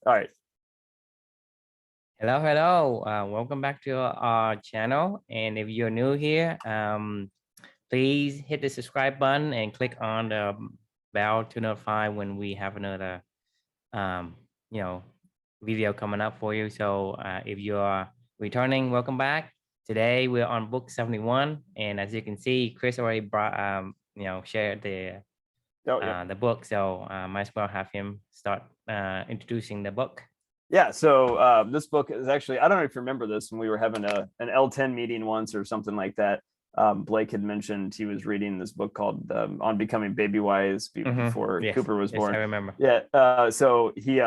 All right. Hello. Welcome back to our channel. And if you're new here, please hit the subscribe button and click on the bell to notify when we have another, um, you know, video coming up for you. So if you're returning, welcome back. Today we're on book 71, and as you can see, Chris already brought, shared Oh, yeah. the book. So might as well have him start introducing the book. Yeah. So this book is actually, I don't know if you remember this when we were having an L10 meeting once or something like that. Blake had mentioned he was reading this book called On Becoming Babywise before Yes, Cooper was yes, born. I remember. Yeah. So he,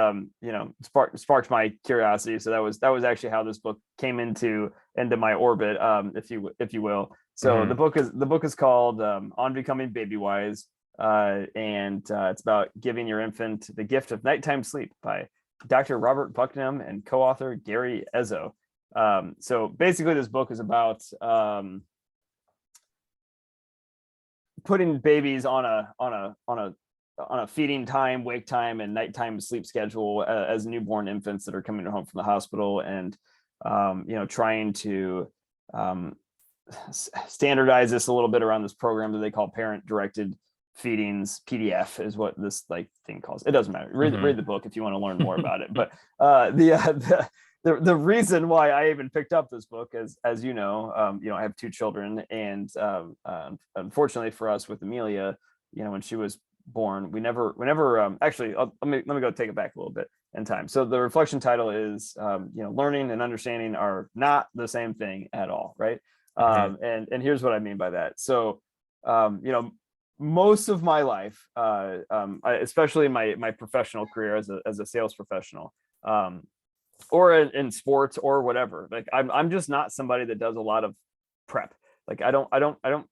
sparked my curiosity. So that was actually how this book came into my orbit, if you will. So the book is called On Becoming Babywise, and it's about giving your infant the gift of nighttime sleep by Dr. Robert Bucknam and co-author Gary Ezzo. So basically, this book is about putting babies on a feeding time, wake time, and nighttime sleep schedule as newborn infants that are coming home from the hospital, and trying to standardize this a little bit around this program that they call parent-directed feedings. PDF is what this thing calls. It doesn't matter. Read the book if you want to learn more about it. But the reason why I even picked up this book, as you know, I have two children, and unfortunately for us with Amelia, when she was born, we never actually, let me go take it back a little bit in time. So the reflection title is learning and understanding are not the same thing at all, right? And here's what I mean by that. So most of my life, especially my professional career as a sales professional, or in sports or whatever, like I'm just not somebody that does a lot of prep. Like I don't. I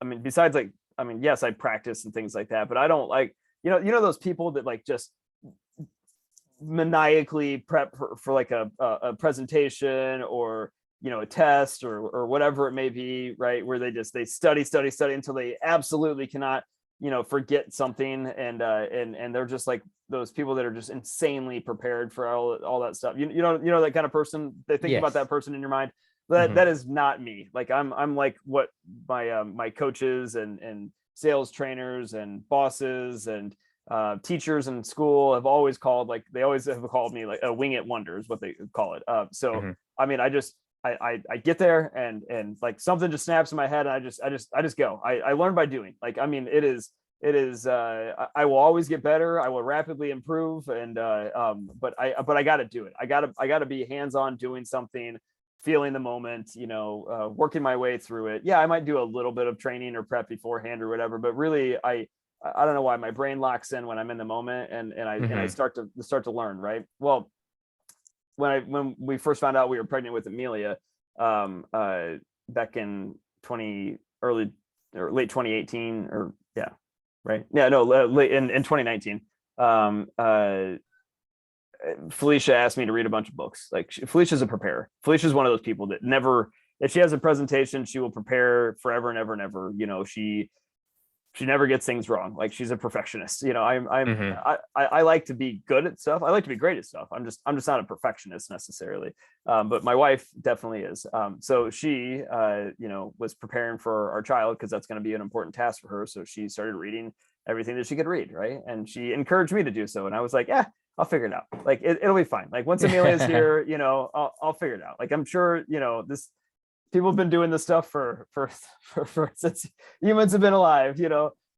mean, besides yes, I practice and things like that, but I don't those people that just maniacally prep for like a presentation or a test or whatever it may be, right? Where they study until they absolutely cannot, forget something. And they're just like those people that are just insanely prepared for all that stuff. You know, that kind of person. They think about that person in your mind. That is not me. Like I'm like what my coaches and sales trainers and bosses and teachers in school have always called, they always have called me like a wing it wonder is what they call it. I mean, I get there and like something just snaps in my head, and I just go. I learn by doing. Like, I mean, it is I will always get better. I will rapidly improve. And but I got to do it. I got to be hands-on doing something, feeling the moment, working my way through it. Yeah, I might do a little bit of training or prep beforehand or whatever, but really I don't know why my brain locks in when I'm in the moment, and I start to learn, right? Well, when we first found out we were pregnant with Amelia, back in late 2018, or yeah, right, yeah, no, late in 2019, Felicia asked me to read a bunch of books. Like, Felicia's a preparer. Felicia's one of those people that never, if she has a presentation, she will prepare forever and ever and ever. She never gets things wrong. Like, she's a perfectionist. I like to be good at stuff. I like to be great at stuff. I'm just not a perfectionist necessarily. But my wife definitely is. So she, was preparing for our child, because that's going to be an important task for her. So she started reading everything that she could read, right? And she encouraged me to do so. And I was like, yeah, I'll figure it out. Like, it'll be fine. Like, once Amelia's here, I'll figure it out. Like, I'm sure, this people have been doing this stuff for since humans have been alive.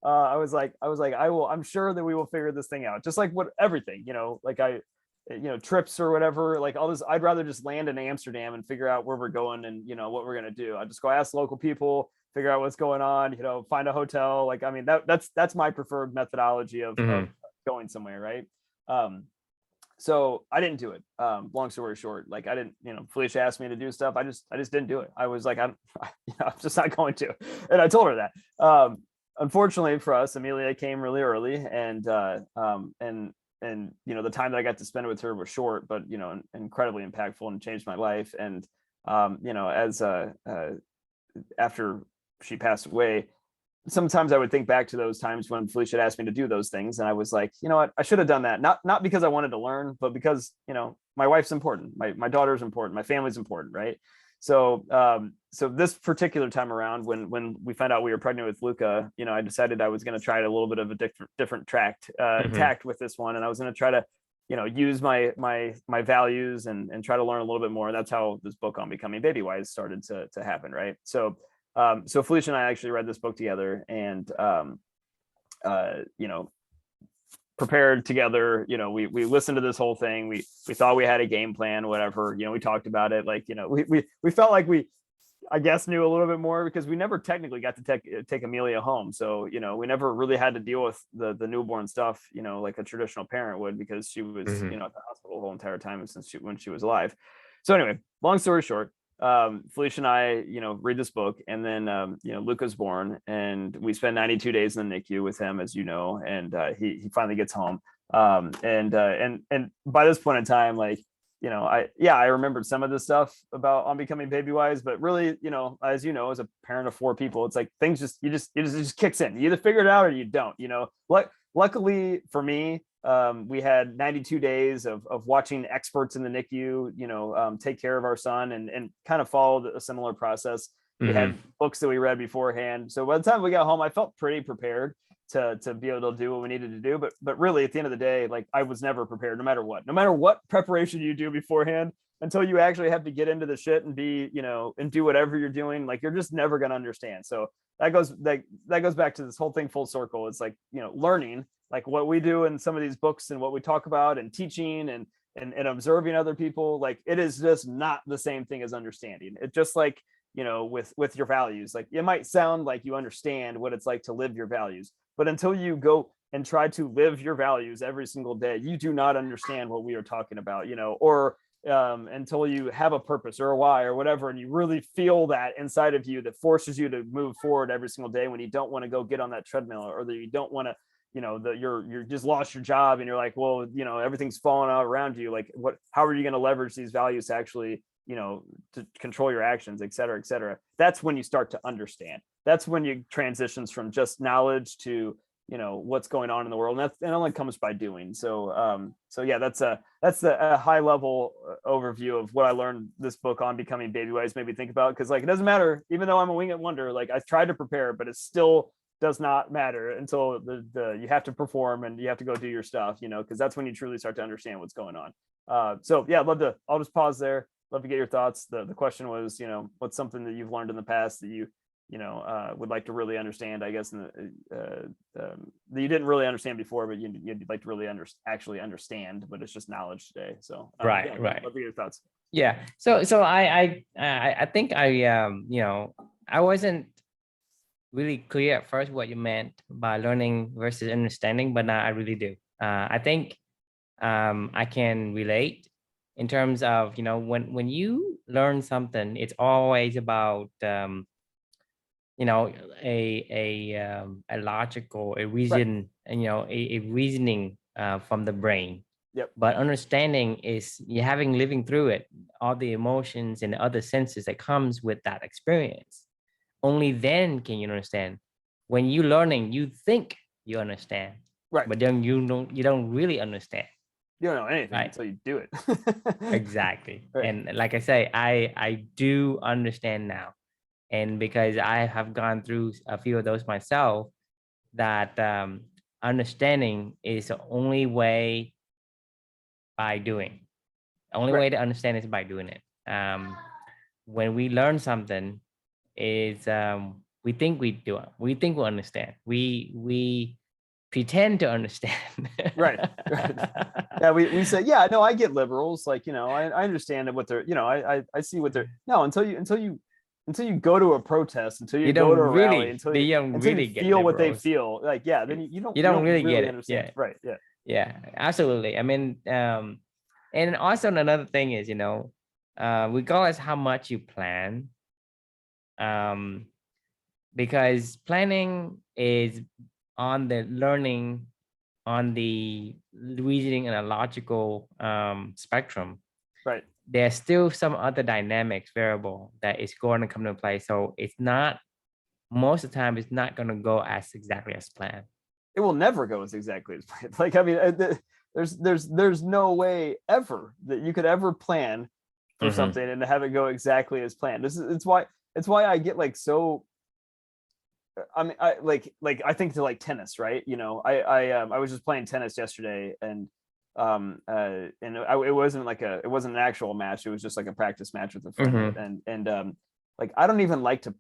I was like, I'm sure that we will figure this thing out. Just like what everything, like trips or whatever, like all this, I'd rather just land in Amsterdam and figure out where we're going and, what we're going to do. I just go ask local people, figure out what's going on, find a hotel. Like, I mean, that's my preferred methodology of going somewhere. Right. So I didn't do it. Long story short, like, I didn't, Felicia asked me to do stuff. I just didn't do it. I was like, I'm just not going to. And I told her that. Unfortunately for us, Amelia came really early, and the time that I got to spend with her was short, but incredibly impactful and changed my life. And as after she passed away, sometimes I would think back to those times when Felicia had asked me to do those things, and I was like, you know what, I should have done that. Not because I wanted to learn, but because, you know, my wife's important, my daughter's important, my family's important, right? So so this particular time around, when we found out we were pregnant with Luca, you know, I decided I was going to try a little bit of a different tact with this one, and I was going to try to, you know, use my values and try to learn a little bit more. And that's how this book on becoming Babywise started to happen, right? So so Felicia and I actually read this book together, and you know, prepared together. You know, we listened to this whole thing. We thought we had a game plan, whatever. You know, we talked about it. Like, you know, we felt like we, I guess, knew a little bit more, because we never technically got to take Amelia home. So, you know, we never really had to deal with the newborn stuff, you know, like a traditional parent would, because she was, you know, at the hospital the whole entire time since when she was alive. So anyway, long story short, Felicia and I, you know, read this book, and then you know, Luca's born, and we spent 92 days in the NICU with him, as you know, and he finally gets home. And by this point in time, like, you know, I remembered some of this stuff about On Becoming Babywise, but really, you know, as you know, as a parent of 4 people, it's like things it just kicks in. You either figure it out or you don't, you know. Luckily for me, we had 92 days of watching experts in the NICU, you know, take care of our son, and kind of followed a similar process. We had books that we read beforehand. So by the time we got home, I felt pretty prepared to be able to do what we needed to do. But really, at the end of the day, like, I was never prepared, no matter what preparation you do beforehand, until you actually have to get into the shit and be, you know, and do whatever you're doing, like, you're just never going to understand. So that goes back to this whole thing full circle. It's like, you know, learning, like what we do in some of these books and what we talk about, and teaching and observing other people, like, it is just not the same thing as understanding. It just, like, you know, with your values, like, it might sound like you understand what it's like to live your values, but until you go and try to live your values every single day, you do not understand what we are talking about, you know, or until you have a purpose or a why or whatever, and you really feel that inside of you that forces you to move forward every single day, when you don't want to go get on that treadmill, or that you don't want to, you know, that you're just lost your job, and you're like, well, you know, everything's falling out around you. Like, how are you going to leverage these values to actually, you know, to control your actions, et cetera, et cetera. That's when you start to understand. That's when you transitions from just knowledge to, you know, what's going on in the world. And it only comes by doing. So, so yeah, that's a high level overview of what I learned this book On Becoming Babywise made me think about. Cause like, it doesn't matter, even though I'm a winged wonder, like, I tried to prepare, but it still does not matter until you have to perform and you have to go do your stuff, you know, cause that's when you truly start to understand what's going on. So yeah, I'll just pause there. Love to get your thoughts. The question was, you know, what's something that you've learned in the past that you know, would like to really understand, I guess, that you didn't really understand before, but you'd like to really actually understand, but it's just knowledge today. So right. Love to get your thoughts. Yeah. So I think you know, I wasn't really clear at first what you meant by learning versus understanding, but now I really do. I think I can relate in terms of, you know, when you learn something, it's always about you know, a logical, a reason, and, you know, a reasoning from the brain. Yep. But understanding is you having living through it, all the emotions and other senses that comes with that experience. Only then can you understand. When you learning, you think you understand, right? But then you don't really understand. You don't know anything, right, until you do it. Exactly. Right. And like I say, I do understand now. And because I have gone through a few of those myself, that understanding is the only way by doing. The only way to understand is by doing it. When we learn something, is we think we do it. We think we understand. We pretend to understand. Right. Yeah, we say, yeah, no, I get liberals. Like, you know, I understand what they're, you know, I see what they're, no, until you go to a protest, until you go to a rally, until you feel what they feel, like, yeah, then you don't really get it. Understand. Yeah. Right. Yeah. Yeah, absolutely. I mean, and also another thing is, you know, regardless how much you plan, because planning is on the learning, on the reasoning and a logical spectrum. Right. There's still some other dynamics variable that is going to come into play. So it's not most of the time it's not going to go as exactly as planned. It will never go as exactly as planned. Like, I mean, there's no way ever that you could ever plan for something and have it go exactly as planned. It's why I get like so. I mean, I think to like tennis, right? You know, I was just playing tennis yesterday, and it wasn't an actual match. It was just like a practice match with a friend, and like I don't even like to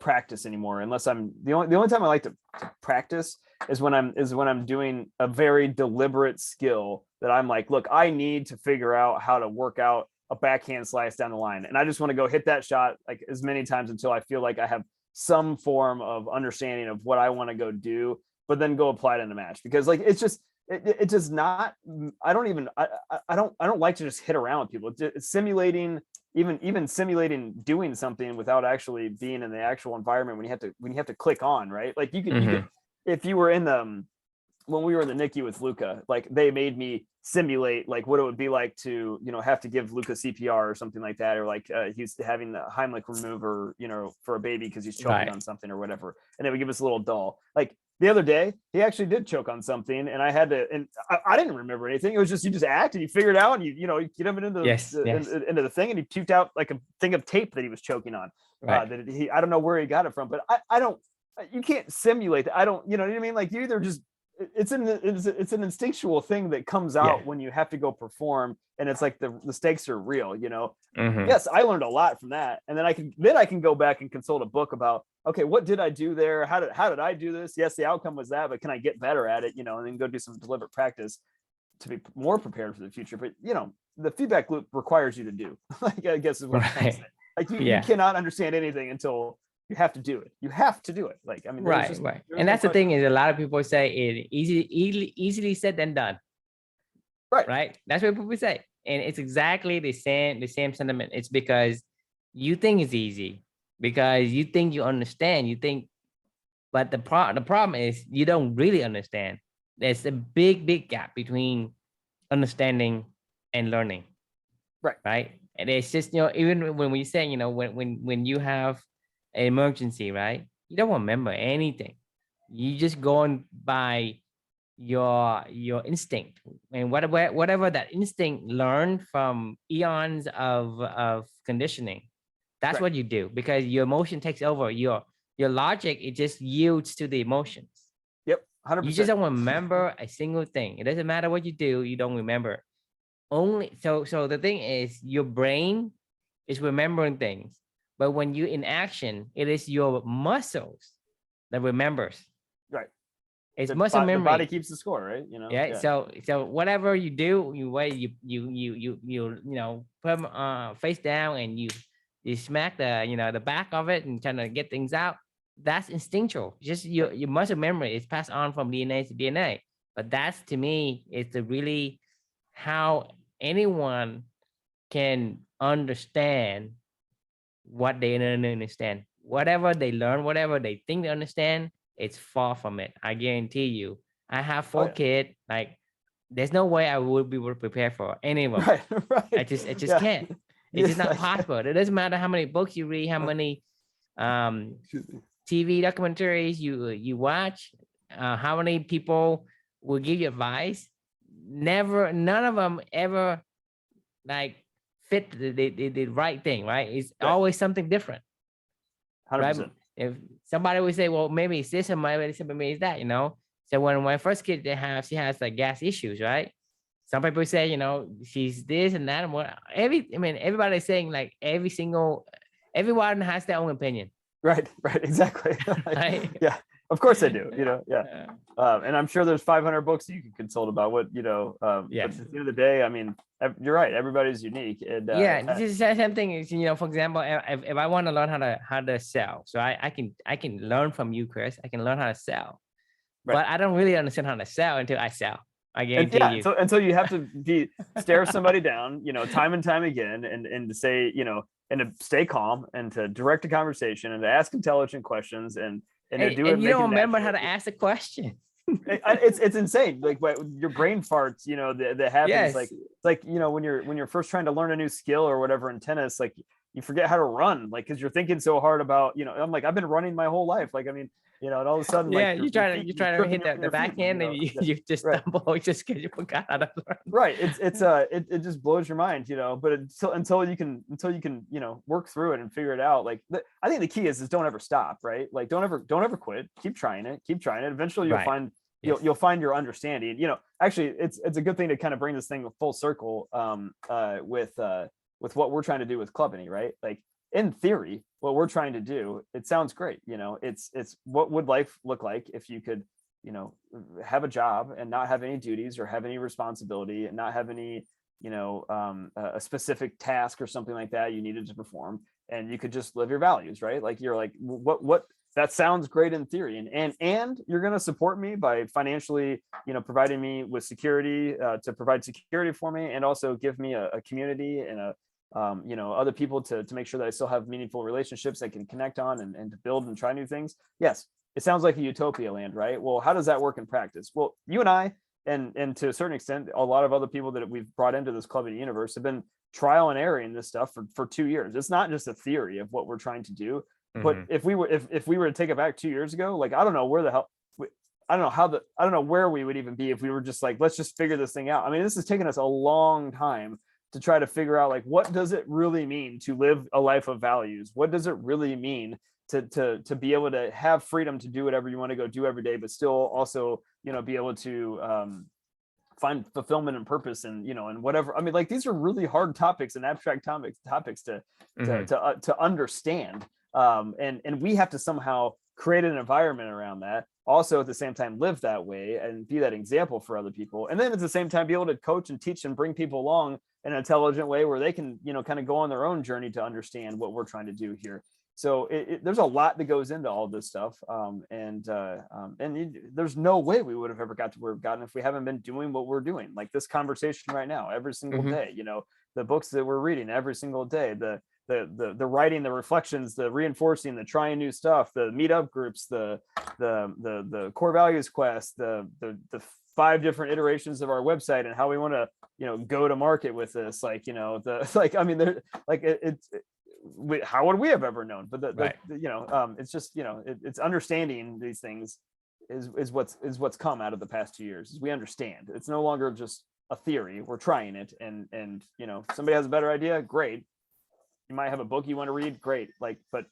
practice anymore unless I'm the only time I like to practice is when I'm doing a very deliberate skill that I'm like, look, I need to figure out how to work out a backhand slice down the line, and I just want to go hit that shot like as many times until I feel like I have some form of understanding of what I want to go do, but then go apply it in a match, because like it's just it does not. I don't like to just hit around with people. It's simulating, even simulating doing something without actually being in the actual environment when you have to click on, right? Like you could if you were in the when we were in the NICU with Luca, like they made me simulate like what it would be like to, you know, have to give Luca CPR or something like that, or like he's having the Heimlich remover, you know, for a baby because he's choking on something or whatever, and they would give us a little doll. Like the other day, he actually did choke on something, and I had to, and I didn't remember anything. It was just you just act and you figure it out, and you know you get him into into the thing, and he puked out like a thing of tape that he was choking on. I don't know where he got it from, but I don't. You can't simulate that. I don't. You know what I mean? Like you either just it's an instinctual thing that comes out when you have to go perform, and it's like the stakes are real, you know. Yes, I learned a lot from that, and then I can go back and consult a book about, okay, what did I do there, how did I do this? Yes, the outcome was that, but can I get better at it, you know, and then go do some deliberate practice to be more prepared for the future. But you know, the feedback loop requires you to do like, I guess is what I'm trying to say. Like you cannot understand anything until you have to do it. You have to do it. Like, I mean, right. And that's the thing, is a lot of people say it easily said than done. Right. That's what people say. And it's exactly the same sentiment. It's because you think it's easy, because you think you understand, but the problem is you don't really understand. There's a big gap between understanding and learning. Right. And it's just, you know, even when we say, you know, when you have an emergency, right? You don't remember anything. You just going by your instinct, and whatever that instinct learned from eons of conditioning, that's what you do, because your emotion takes over. Your logic, it just yields to the emotions. 100%. You just don't remember a single thing. It doesn't matter what you do, you don't remember. Only so the thing is, your brain is remembering things, but when you're in action, it is your muscles that remembers. It's muscle memory. The body keeps the score, right? You know. Yeah. So whatever you do, you know, put them face down, and you smack the back of it and trying to get things out. That's instinctual. Just your muscle memory is passed on from DNA to DNA. But that's, to me, is the really how anyone can understand what they don't understand. Whatever they learn, whatever they think they understand, it's far from it. I guarantee you. I have 4 kids. Like, there's no way I would be prepared for any of them. I just can't. It's just not possible. It doesn't matter how many books you read, how many TV documentaries you watch, how many people will give you advice. None of them ever like fit the right thing, right? It's always something different. 100%. Right? If somebody would say, well, maybe it's this, and maybe it's that, you know. So when my first kid, she has like gas issues, right? Some people say, you know, she's this and that, and what. Everybody's saying like everyone has their own opinion. Right, exactly. Like, yeah, of course they do. You know, and I'm sure there's 500 books you can consult about what, you know. But at the end of the day, I mean, you're right. Everybody's unique. And this is the same thing. Is, you know, for example, if I want to learn how to sell, so I can learn from you, Chris. I can learn how to sell, but I don't really understand how to sell until I sell. I guarantee you. So until you have to stare somebody down, you know, time and time again, and to say, you know, and to stay calm, and to direct a conversation, and to ask intelligent questions, and to do it. And you don't remember how to ask a question. It's insane. Like your brain farts, you know, that happens. Like you know, when you're first trying to learn a new skill or whatever in tennis, like you forget how to run, like, because you're thinking so hard about, I'm like, I've been running my whole life, like, I mean, and all of a sudden, Yeah, like, you try to hit your the back feet, end and you just right. stumble just because you forgot how to run. Right. It just blows your mind, but until you can work through it and figure it out. Like, I think the key is don't ever stop, right? Like, don't ever quit. Keep trying it. Eventually you'll Right. find Yes. you'll find your understanding. Actually, it's a good thing to kind of bring this thing full circle with what we're trying to do with Clubany, right? Like, in theory, what we're trying to do, it sounds great. It's what would life look like if you could have a job and not have any duties or have any responsibility and not have any a specific task or something like that you needed to perform, and you could just live your values, right? Like, you're like, what that sounds great in theory, and you're going to support me by financially providing me with security, to provide security for me, and also give me a community and other people to make sure that I still have meaningful relationships I can connect on and to build and try new things. Yes, it sounds like a utopia land, right? Well, how does that work in practice? Well, you and I, and to a certain extent, a lot of other people that we've brought into this Clubany universe have been trial and error in this stuff for 2 years. It's not just a theory of what we're trying to do, but if we were to take it back 2 years ago, like, I don't know where the hell, I don't know where we would even be if we were just like, let's just figure this thing out. I mean, this has taken us a long time to try to figure out, like, what does it really mean to live a life of values? What does it really mean to be able to have freedom to do whatever you want to go do every day, but still also be able to find fulfillment and purpose and and whatever. I mean, like, these are really hard topics and abstract topics to understand, and we have to somehow create an environment around that, also at the same time live that way and be that example for other people, and then at the same time be able to coach and teach and bring people along in an intelligent way where they can kind of go on their own journey to understand what we're trying to do here. So there's a lot that goes into all this stuff, and there's no way we would have ever got to where we've gotten if we haven't been doing what we're doing, like this conversation right now, every single day. The books that we're reading every single day, the writing, the reflections, the reinforcing, the trying new stuff, the meetup groups, the core values quest, the 5 different iterations of our website and how we want to go to market with this, like I mean, there, like, how would we have ever known? But it's just it's understanding these things is what's come out of the past 2 years. Is we understand it's no longer just a theory. We're trying it, and if somebody has a better idea, great. You might have a book you want to read, great. Like, but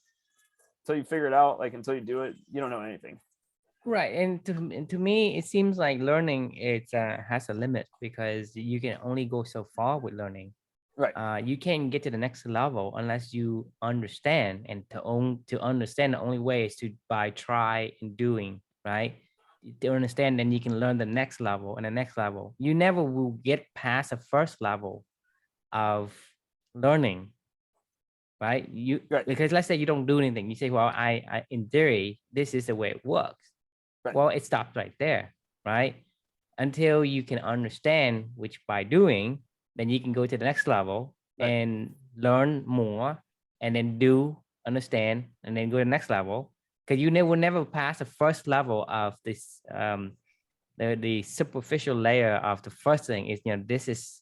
until you figure it out, like, until you do it, you don't know anything. Right, and to me, it seems like learning has a limit, because you can only go so far with learning. Right. You can't get to the next level unless you understand, and to understand, the only way is by try and doing, right? To understand, then you can learn the next level and the next level. You never will get past the first level of learning, right? Right. Because let's say you don't do anything. You say, well, I in theory, this is the way it works. Right. Well, it stops right there, right? Until you can understand, which by doing, then you can go to the next level, right, and learn more, and then understand, and then go to the next level. Because you will never pass the first level of this, the superficial layer of the first thing is, this is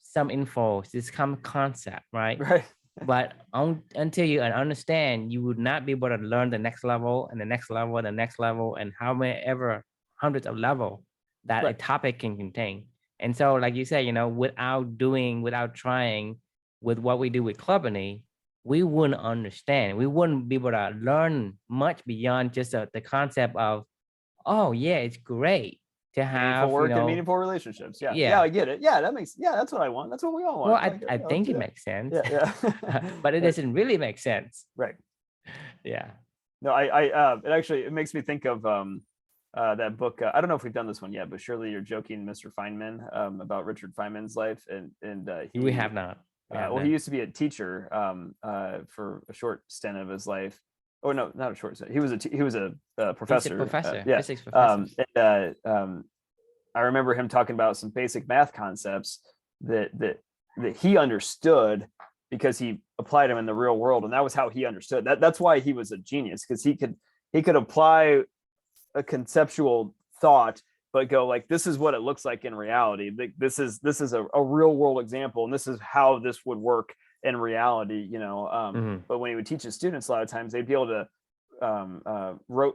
some info, this some concept, right? Right. But until you understand, you would not be able to learn the next level and the next level and the next level, and how many ever hundreds of level that a topic can contain. And so, like you said, without trying, with what we do with Clubany, we wouldn't understand. We wouldn't be able to learn much beyond just the concept of, oh yeah, it's great to have meaningful work and meaningful relationships. Yeah, I get it. Yeah, that's what I want. That's what we all want. Well, I think it makes sense. Yeah. But it doesn't really make sense. Right. Yeah. No, it makes me think of that book. I don't know if we've done this one yet, but Surely You're Joking, Mr. Feynman, about Richard Feynman's life. And we have not. He used to be a teacher for a short stint of his life. Oh no, not a short stint. He was a professor. He's a professor. Yeah. Physics professor. I remember him talking about some basic math concepts that he understood because he applied them in the real world, and that was how he understood. That's why he was a genius, because he could apply a conceptual thought, but go like, this is what it looks like in reality. This is a real world example, and this is how this would work in reality, Mhm. but when he would teach his students, a lot of times they'd be able to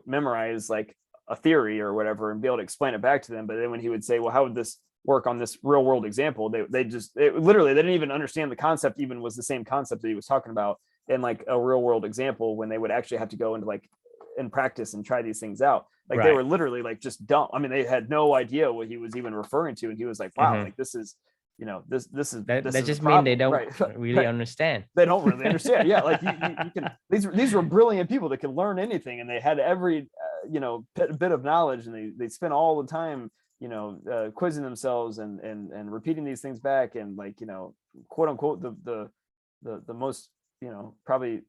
memorize like a theory or whatever and be able to explain it back to them. But then when he would say, well, how would this work on this real world example, they literally, they didn't even understand the concept even was the same concept that he was talking about in like a real world example, when they would actually have to go into like in practice and try these things out. Like they Right. were literally like just dumb. I mean, they had no idea what he was even referring to. And he was like, wow, Mhm. like this is, this is That this that is a just mean they problem. don't Right. really Right. understand. They don't really understand. Yeah, like you can. These were brilliant people that could learn anything, and they had every bit of knowledge, and they spent all the time quizzing themselves and repeating these things back, and like quote unquote the most probably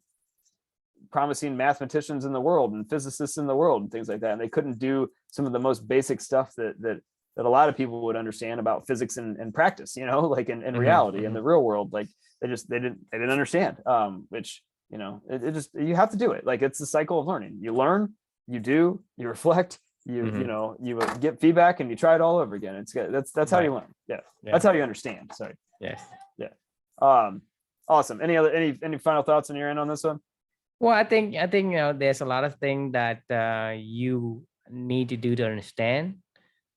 promising mathematicians in the world and physicists in the world and things like that, and they couldn't do some of the most basic stuff that a lot of people would understand about physics and practice, like in Mhm, reality, in mhm. the real world. Like they didn't understand, which it just, you have to do it. Like it's the cycle of learning. You learn, you do, you reflect, Mhm. you get feedback, and you try it all over again. It's good. That's how Right. you learn. Yeah, Yeah. that's how you understand. Sorry. Yes. Yeah. Awesome. Any final thoughts on your end on this one? Well, I think there's a lot of things that you need to do to understand,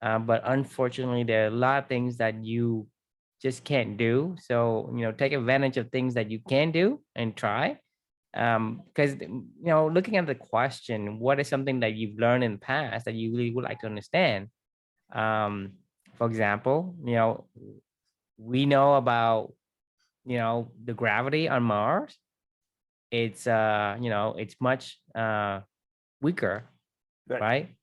but unfortunately, there are a lot of things that you just can't do. So take advantage of things that you can do and try. Because looking at the question, what is something that you've learned in the past that you really would like to understand? For example, we know about the gravity on Mars. It's it's much weaker, Right. right?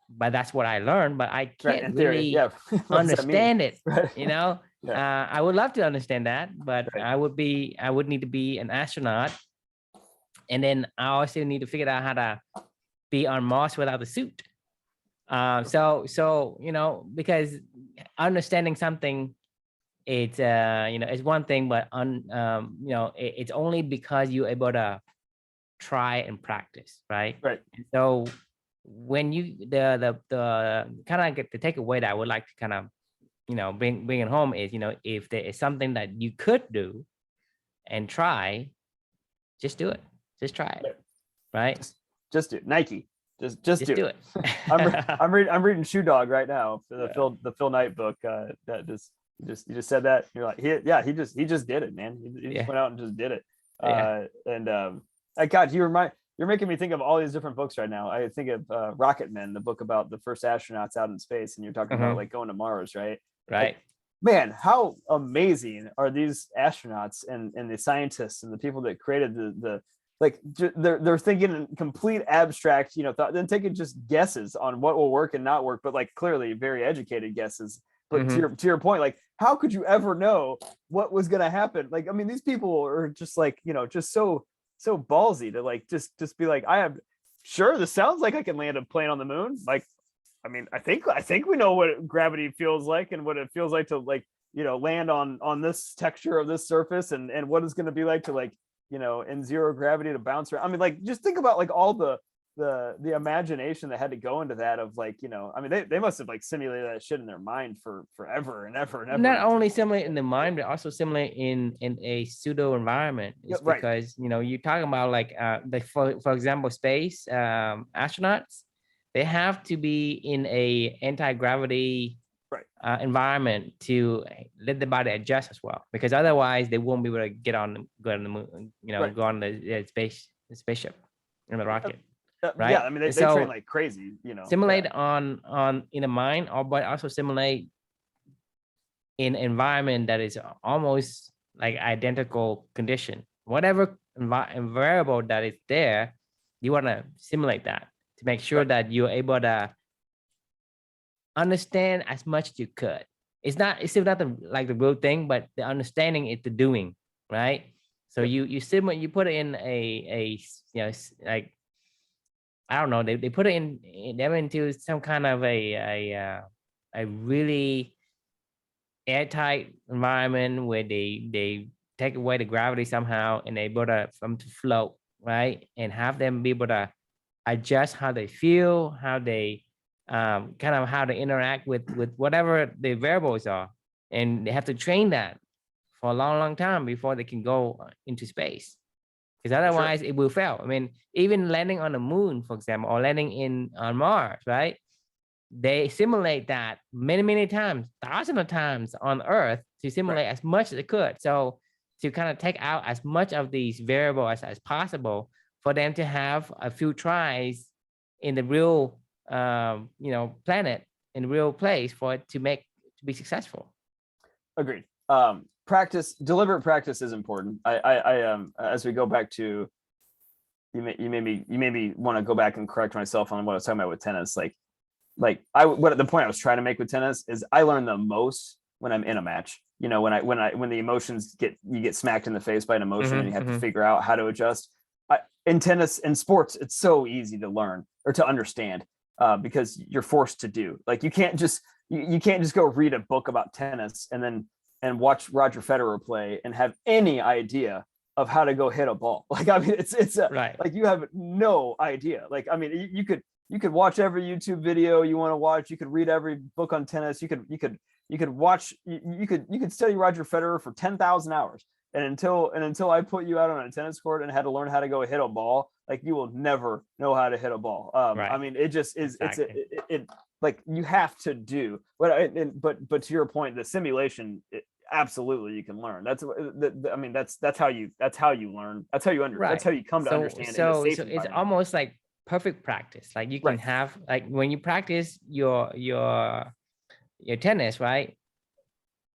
But that's what I learned, but I Right. can't In theory. really Yeah. What does that mean? understand it. Right. Yeah. I would love to understand that, but Right. I would need to be an astronaut, and then I also need to figure out how to be on Mars without the suit. So because understanding something, it's it's one thing, but it's only because you're able to try and practice, right? Right. And so when you the kind of get the takeaway that I would like to kind of bring it home is, if there is something that you could do and try, just do it, just try it, Right. right? Just do Nike. Just Just do do it. it. I'm reading Shoe Dog right now for Yeah. the Phil Knight book. That you just said that. You're like, he just did it, man. He just Yeah. went out and just did it. Yeah. And God, you're making me think of all these different books right now. I think of Rocket Men, the book about the first astronauts out in space, and you're talking about like going to Mars, right? Like, Right. man, how amazing are these astronauts and the scientists and the people that created the like they're thinking in complete abstract thought, then taking just guesses on what will work and not work, but like clearly very educated guesses. But to your point, like how could you ever know what was going to happen? Like, I mean, these people are just like just so ballsy to like just be like, I am sure this sounds like I can land a plane on the moon. Like, I mean, I think we know what gravity feels like and what it feels like to like land on this texture of this surface, and what it's going to be like to like in zero gravity to bounce around. I mean, like just think about like all the imagination that had to go into that of like I mean they must have like simulated that shit in their mind for forever and ever and ever. Not only similar in the mind, but also similar in a pseudo environment. It's Right. because you're talking about like for example, space astronauts, they have to be in a anti-gravity Right. environment to let the body adjust as well, because otherwise they won't be able to go on the moon, Right. go on the spaceship in the rocket, right? Yeah, I mean they So train like crazy, simulate yeah. on in the mind, or but also simulate in environment that is almost like identical condition. Whatever variable that is there, you want to simulate that to make sure Right. that you're able to understand as much as you could. It's still not like the real thing, but the understanding is the doing, right? So Yep. you simulate, you put it in a like, I don't know, they put it in them into some kind of a really airtight environment where they take away the gravity somehow, and they able to them to float, right? And have them be able to adjust how they feel, how they kind of how they interact with whatever the variables are, and they have to train that for a long time before they can go into space. Because otherwise it will fail. I mean, even landing on the moon, for example, or landing on Mars, right? They simulate that many times, thousands of times on Earth to simulate as much as they could. So to kind of take out as much of these variables as possible for them to have a few tries in the real, planet, in the real place for it to be successful. Agreed. Deliberate practice is important. As we go back to, you made me want to go back and correct myself on what I was talking about with tennis. What the point I was trying to make with tennis is I learn the most when I'm in a match. You know, when the emotions you get smacked in the face by an emotion and you have to figure out how to adjust. In tennis and sports, it's so easy to learn or to understand because you're forced to do. Like you can't just go read a book about tennis and watch Roger Federer play and have any idea of how to go hit a ball. Like, I mean, it's right. Like you have no idea. Like, I mean, you could watch every YouTube video you want to watch. You could read every book on tennis. You could study Roger Federer for 10,000 hours. And until I put you out on a tennis court and had to learn how to go hit a ball, like you will never know how to hit a ball. Right. I mean, it just is. Exactly. It's like you have to do. But to your point, the simulation, absolutely you can learn. That's how you learn. That's how you Right. That's how you come to understand. So it's almost like perfect practice. Like you can have, like when you practice your tennis, right?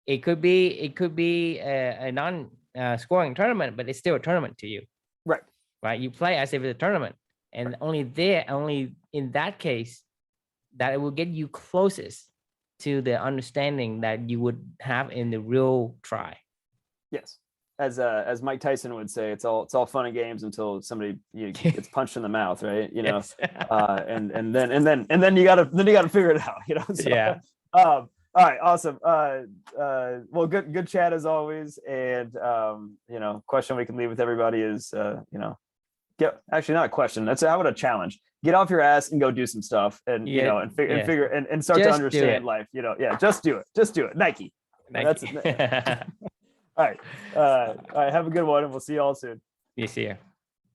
It could be a non scoring tournament, but it's still a tournament to you. Right. You play as if it's a tournament, and only in that case that it will get you closest to the understanding that you would have in the real try. Yes. As Mike Tyson would say, it's all fun and games until somebody gets punched in the mouth, right? You know, Yes. and then you gotta figure it out, you know. So, yeah. All right, awesome. Well, good chat as always. And question we can leave with everybody is actually not a question. That's how about a challenge. Get off your ass and go do some stuff and figure and start to understand life. Just do it. Just do it. Nike. That's it. All right. Have a good one, and we'll see you all soon. You see you.